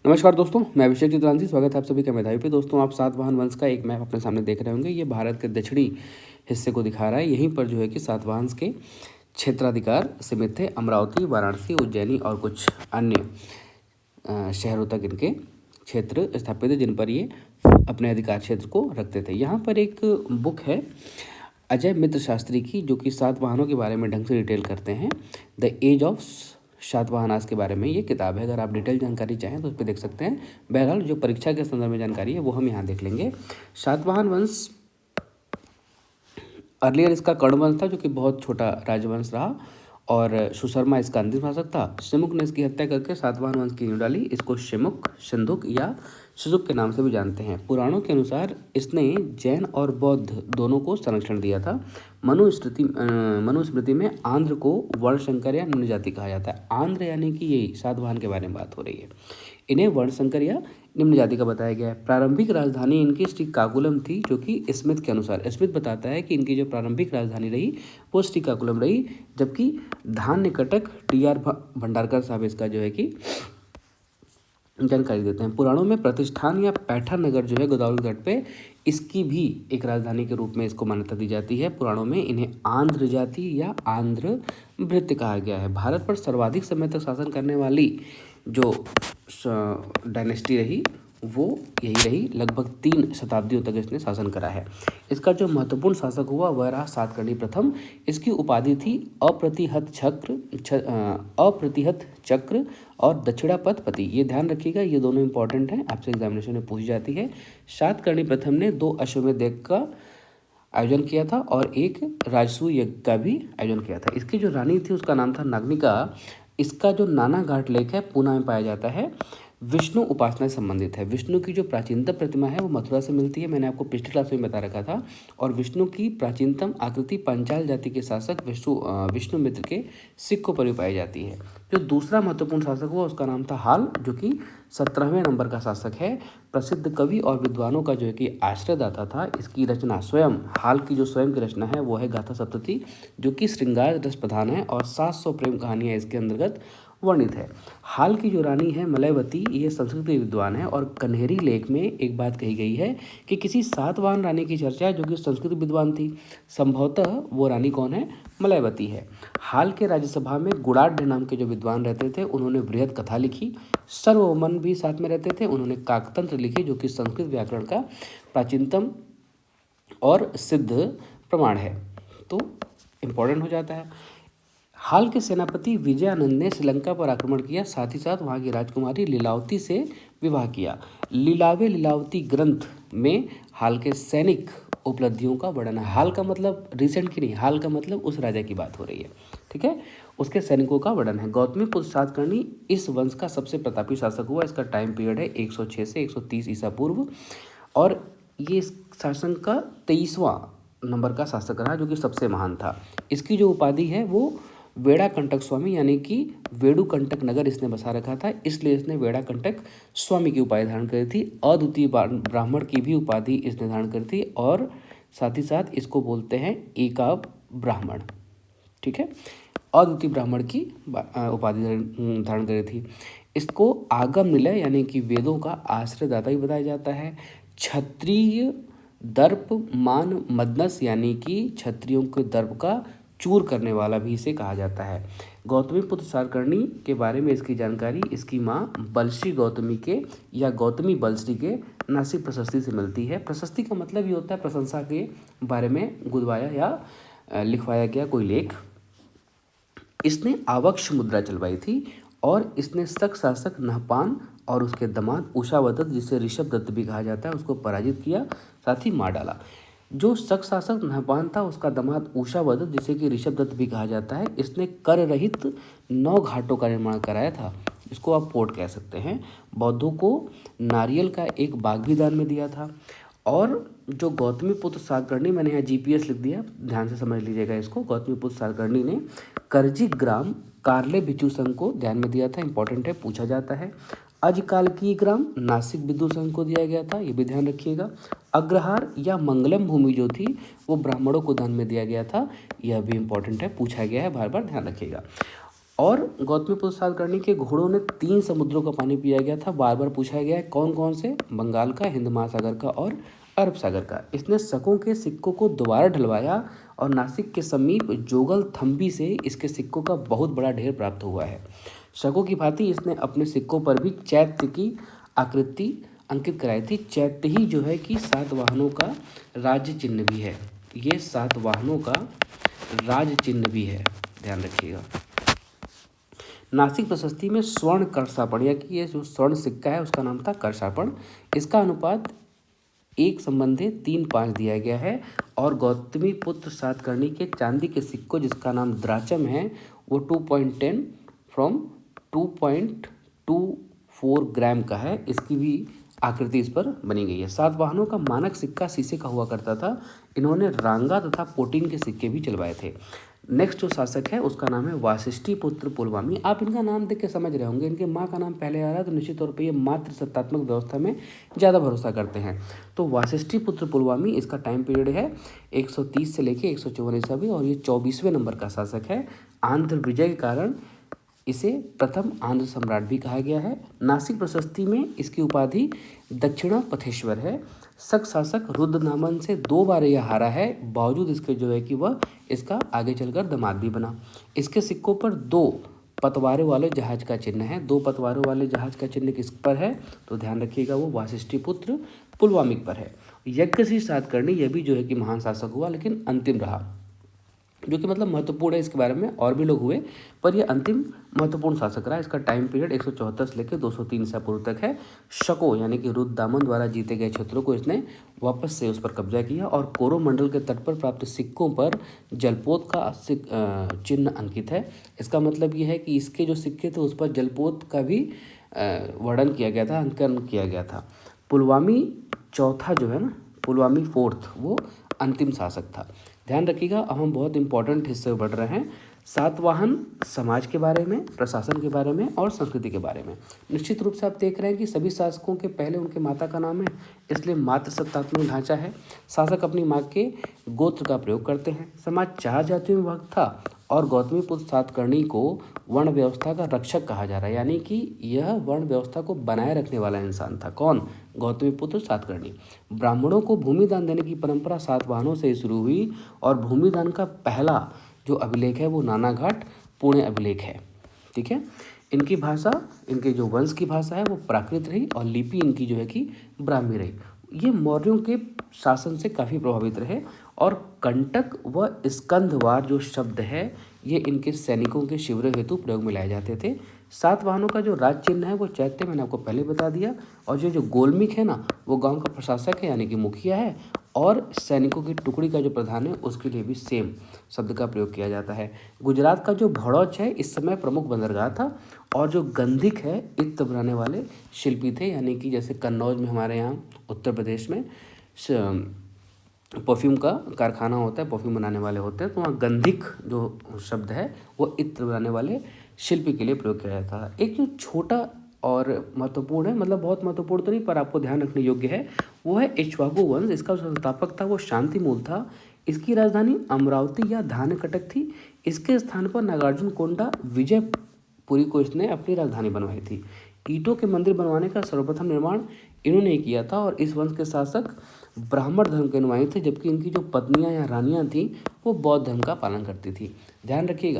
नमस्कार दोस्तों, मैं अभिषेक चित्रांशी। स्वागत है आप सभी का मेधावी पे। दोस्तों, आप सातवाहन वंश का एक मैप अपने सामने देख रहे होंगे। ये भारत के दक्षिणी हिस्से को दिखा रहा है। यहीं पर जो है कि सातवाहन के क्षेत्राधिकार सीमित थे। अमरावती, वाराणसी, उज्जैनी और कुछ अन्य शहरों तक इनके क्षेत्र स्थापित थे, जिन पर ये अपने अधिकार क्षेत्र को रखते थे। यहाँ पर एक बुक है अजय मित्र शास्त्री की, जो कि सातवाहनों के बारे में ढंग से डिटेल करते हैं। द एज ऑफ सातवाहनास के बारे में ये किताब है। अगर आप डिटेल जानकारी चाहें तो उस पर देख सकते हैं। बहरहाल जो परीक्षा के संदर्भ में जानकारी है वो हम यहाँ देख लेंगे। सातवाहन वंश अर्लियर इसका कर्ण वंश था, जो कि बहुत छोटा राजवंश रहा, और सुशर्मा इसका अंतिम शासक था। शिमुक ने इसकी हत्या करके सातवाहन वंश की नींव डाली। इसको शिमुक, सिंधुक या शुजुक के नाम से भी जानते हैं। पुराणों के अनुसार इसने जैन और बौद्ध दोनों को संरक्षण दिया था। मनुस्मृति में आंध्र को वर्णशंकर या निम्न जाति कहा जाता है। आंध्र यानी कि यही सातवाहन के बारे में बात हो रही है। इन्हें वर्णशंकर या निम्न जाति का बताया गया है। प्रारंभिक राजधानी इनकी श्रीकाकुलम थी, जो कि स्मिथ के अनुसार, स्मिथ बताता है कि इनकी जो प्रारंभिक राजधानी रही वो श्रीकाकुलम रही, जबकि धान्य कटक टी.आर. भंडारकर साहब इसका जो है कि जानकारी देते हैं। पुराणों में प्रतिष्ठान या पैठा नगर जो है गोदावरी तट पे, इसकी भी एक राजधानी के रूप में इसको मान्यता दी जाती है। पुराणों में इन्हें आंध्र जाति या आंध्र भृत्य कहा गया है। भारत पर सर्वाधिक समय तक शासन करने वाली जो डायनेस्टी रही वो यही रही। लगभग 3 शताब्दियों तक इसने शासन करा है। इसका जो महत्वपूर्ण शासक हुआ वह रहा सातकर्णी प्रथम। इसकी उपाधि थी अप्रतिहत चक्र और दक्षिणापथपति। ये ध्यान रखिएगा, ये दोनों इंपॉर्टेंट हैं, आपसे एग्जामिनेशन में पूछी जाती है। सातकर्णी प्रथम ने 2 अश्वमेध यज्ञ का आयोजन किया था और एक राजसूय यज्ञ का भी आयोजन किया था। इसकी जो रानी थी उसका नाम था नागनिका। इसका जो नाना घाट लेक है पूना में पाया जाता है। विष्णु उपासना से संबंधित है। विष्णु की जो प्राचीनतम प्रतिमा है वो मथुरा से मिलती है, मैंने आपको पिछली क्लास में बता रखा था। और विष्णु की प्राचीनतम आकृति पांचाल जाति के शासक विष्णुमित्र के सिक्कों पर भी पाई जाती है। जो दूसरा महत्वपूर्ण शासक हुआ उसका नाम था हाल, जो कि 17वें नंबर का शासक है। प्रसिद्ध कवि और विद्वानों का जो है कि आश्रयदाता था। इसकी रचना स्वयं, हाल की जो स्वयं की रचना है वो है गाथा सप्तती, जो कि श्रृंगार रस प्रधान है और 700 प्रेम कहानियाँ इसके अंतर्गत वर्णित है। हाल की जो रानी है मलयवती, ये संस्कृत विद्वान है। और कन्हेरी लेख में एक बात कही गई है कि किसी सातवाहन रानी की चर्चा है जो कि संस्कृत विद्वान थी। संभवतः वो रानी कौन है? मलयवती है। हाल के राज्यसभा में गुणाढ़ नाम के जो विद्वान रहते थे उन्होंने बृहद कथा लिखी। सर्वमन भी साथ में रहते थे। उन्होंने काकतंत्र लिखी, जो कि संस्कृत व्याकरण का प्राचीनतम और सिद्ध प्रमाण है, तो इम्पोर्टेंट हो जाता है। हाल के सेनापति विजयानंद ने श्रीलंका पर आक्रमण किया, साथ ही साथ वहाँ की राजकुमारी लीलावती से विवाह किया। लीलावे लीलावती ग्रंथ में हाल के सैनिक उपलब्धियों का वर्णन है। हाल का मतलब रिसेंट की नहीं, हाल का मतलब उस राजा की बात हो रही है, ठीक है। उसके सैनिकों का वर्णन है। गौतमी पुत्र सातकर्णी इस वंश का सबसे प्रतापी शासक हुआ। इसका टाइम पीरियड है 106 से 130 ईसा पूर्व, और ये इस शासन का 23वां नंबर का शासक रहा, जो कि सबसे महान था। इसकी जो उपाधि है वो वेड़ा कंटक स्वामी, यानी कि वेड़ु कंटक नगर इसने बसा रखा था, इसलिए इसने वेड़ा कंटक स्वामी की उपाधि धारण करी थी। अद्वितीय ब्राह्मण की भी उपाधि इसने धारण करी थी, और साथ ही साथ इसको बोलते हैं एकाव ब्राह्मण, ठीक है। अद्वितीय ब्राह्मण की उपाधि धारण करी थी। इसको आगम निलय यानी कि वेदों का आश्रयदाता भी बताया जाता है। क्षत्रिय दर्प मान मदनस, यानी कि क्षत्रियों के दर्प का चूर करने वाला भी इसे कहा जाता है। गौतमी पुत्र सातकर्णी के बारे में इसकी जानकारी इसकी माँ बलश्री गौतमी के या गौतमी बलश्री के नासिक प्रशस्ति से मिलती है। प्रशस्ति का मतलब ये होता है प्रशंसा के बारे में गुदवाया या लिखवाया गया कोई लेख। इसने आवक्ष मुद्रा चलवाई थी, और इसने शक शासक नहपान और उसके दामाद उषावदत्त, जिसे ऋषभ दत्त भी कहा जाता है, उसको पराजित किया, साथ ही मार डाला। जो शक शासक नहपान था उसका दामाद उषावदत्त, जिसे कि ऋषभ दत्त भी कहा जाता है, इसने कर रहित 9 घाटों का निर्माण कराया था। इसको आप पोर्ट कह सकते हैं। बौद्धों को नारियल का एक बाग भी दान में दिया था। और जो गौतमी पुत्र सातकर्णी, मैंने यहाँ GPS लिख दिया, ध्यान से समझ लीजिएगा इसको। गौतमी पुत्र सातकर्णी ने करजी ग्राम कार्ले भिक्षु संघ को ध्यान में दिया था, इंपॉर्टेंट है, पूछा जाता है। अजकाल की ग्राम नासिक विद्युत संघ को दिया गया था, ये भी ध्यान रखिएगा। अग्रहार या मंगलम भूमि जो थी वो ब्राह्मणों को दान में दिया गया था, यह भी इंपॉर्टेंट है, पूछा गया है, बार बार ध्यान रखिएगा। और गौतमीपुत्र सातकर्णी के घोड़ों ने 3 समुद्रों का पानी पिया गया था। बार बार पूछा गया है कौन कौन से, बंगाल का, हिंद महासागर का और अरब सागर का। इसने शकों के सिक्कों को दोबारा ढलवाया और नासिक के समीप जोगल थम्बी से इसके सिक्कों का बहुत बड़ा ढेर प्राप्त हुआ है। शकों की भांति इसने अपने सिक्कों पर भी चैत्य की आकृति अंकित कराई थी। चैत्य ही जो है कि सातवाहनों का राज्य चिन्ह भी है। ये सातवाहनों का राज्य चिन्ह भी है, ध्यान रखिएगा। नासिक प्रशस्ति में स्वर्ण कर्षापण, या कि ये जो स्वर्ण सिक्का है उसका नाम था कर्षापण। इसका अनुपात 1:3.5 दिया गया है। और गौतमीपुत्र सातकर्णी के चांदी के सिक्कों जिसका नाम द्राचम है वो 2.10 फ्रॉम 2.24 ग्राम का है। इसकी भी आकृति इस पर बनी गई है। सातवाहनों का मानक सिक्का शीशे का हुआ करता था। इन्होंने रांगा तथा पोटीन के सिक्के भी चलवाए थे। नेक्स्ट जो शासक है उसका नाम है वाशिष्ठीपुत्र पुलवामी। आप इनका नाम देख के समझ रहे होंगे, इनके माँ का नाम पहले आ रहा है तो निश्चित तौर पे ये मात्र सत्तात्मक व्यवस्था में ज़्यादा भरोसा करते हैं। तो वाशिष्ठीपुत्र पुलवामी, इसका टाइम पीरियड है 130 से लेके 154 ईस्वी और ये 24वें नंबर का शासक है। आंध्र विजय के कारण इसे प्रथम आंध्र सम्राट भी कहा गया है। नासिक प्रशस्ति में इसकी उपाधि दक्षिणा पथेश्वर है। शक शासक रुद्रनामन से 2 बार यह हारा है, बावजूद इसके जो है कि वह इसका आगे चलकर दामाद भी बना। इसके सिक्कों पर 2 पतवारों वाले जहाज का चिन्ह है। 2 पतवारों वाले जहाज का चिन्ह किस पर है तो ध्यान रखिएगा, वो वाशिष्ठीपुत्र पुलवामी पर है। यज्ञश्री सातकर्णी यह भी जो है कि महान शासक हुआ लेकिन अंतिम रहा, जो कि मतलब महत्वपूर्ण है। इसके बारे में और भी लोग हुए पर यह अंतिम महत्वपूर्ण शासक रहा। इसका टाइम पीरियड 174 से लेकर 203 ईसा पूर्व तक है। शको यानी कि रुद्रदामन द्वारा जीते गए क्षेत्रों को इसने वापस से उस पर कब्जा किया और कोरोमंडल के तट पर प्राप्त सिक्कों पर जलपोत का चिन्ह अंकित है। इसका मतलब यह है कि इसके जो सिक्के थे उस पर जलपोत का भी वर्णन किया गया था, अंकन किया गया था। पुलवामी चौथा जो है ना, पुलवामी 4th, वो अंतिम शासक था। ध्यान रखिएगा। अब हम बहुत इंपॉर्टेंट हिस्से में बढ़ रहे हैं, सातवाहन समाज के बारे में, प्रशासन के बारे में और संस्कृति के बारे में। निश्चित रूप से आप देख रहे हैं कि सभी शासकों के पहले उनके माता का नाम है, इसलिए मातृ सत्तात्मक ढांचा है। शासक अपनी माँ के गोत्र का प्रयोग करते हैं। समाज 4 जातियों में विभक्त था और गौतमीपुत्र सातकर्णी को वर्ण व्यवस्था का रक्षक कहा जा रहा है, यानी कि यह वर्ण व्यवस्था को बनाए रखने वाला इंसान था। कौन? गौतमीपुत्र सातकर्णी। ब्राह्मणों को भूमि दान देने की परंपरा सातवाहनों से शुरू हुई और भूमि दान का पहला जो अभिलेख है वो नानाघाट पुणे अभिलेख है। ठीक है। इनकी भाषा, इनके जो वंश की भाषा है वो प्राकृत रही और लिपि इनकी जो है कि ब्राह्मी रही। ये मौर्यों के शासन से काफ़ी प्रभावित रहे और कंटक व स्कंधवार जो शब्द है ये इनके सैनिकों के शिविरों हेतु प्रयोग में लाए जाते थे। सातवाहनों का जो राज चिन्ह है वो चैत्य, मैंने आपको पहले बता दिया। और जो गोलमिक है ना, वो गांव का प्रशासक है यानी कि मुखिया है। और सैनिकों की टुकड़ी का जो प्रधान है उसके लिए भी सेम शब्द का प्रयोग किया जाता है। गुजरात का जो भड़ौच है इस समय प्रमुख बंदरगाह था। और जो गंधिक है इत्र बनाने वाले शिल्पी थे, यानी कि जैसे कन्नौज में हमारे यहाँ उत्तर प्रदेश में परफ्यूम का कारखाना होता है, परफ्यूम बनाने वाले होते हैं, तो वहाँ गंधिक जो शब्द है वो इत्र बनाने वाले शिल्पी के लिए प्रयोग किया जाता है। एक जो छोटा और महत्वपूर्ण है, मतलब बहुत महत्वपूर्ण तो नहीं पर आपको ध्यान रखने योग्य है, वो है इक्ष्वाकु वंश। इसका जो संस्थापक था वो शांतिमूल था। इसकी राजधानी अमरावती या धानकटक थी। इसके स्थान पर नागार्जुन कोंडा विजयपुरी को इसने अपनी राजधानी बनवाई थी। ईंटों के मंदिर बनवाने का सर्वप्रथम निर्माण इन्होंने ही किया था और इस वंश के शासक ब्राह्मण धर्म के अनुयायी थे, जबकि इनकी जो पत्नियां या रानियां थीं वो बौद्ध धर्म का पालन करती थी। ध्यान रखिएगा।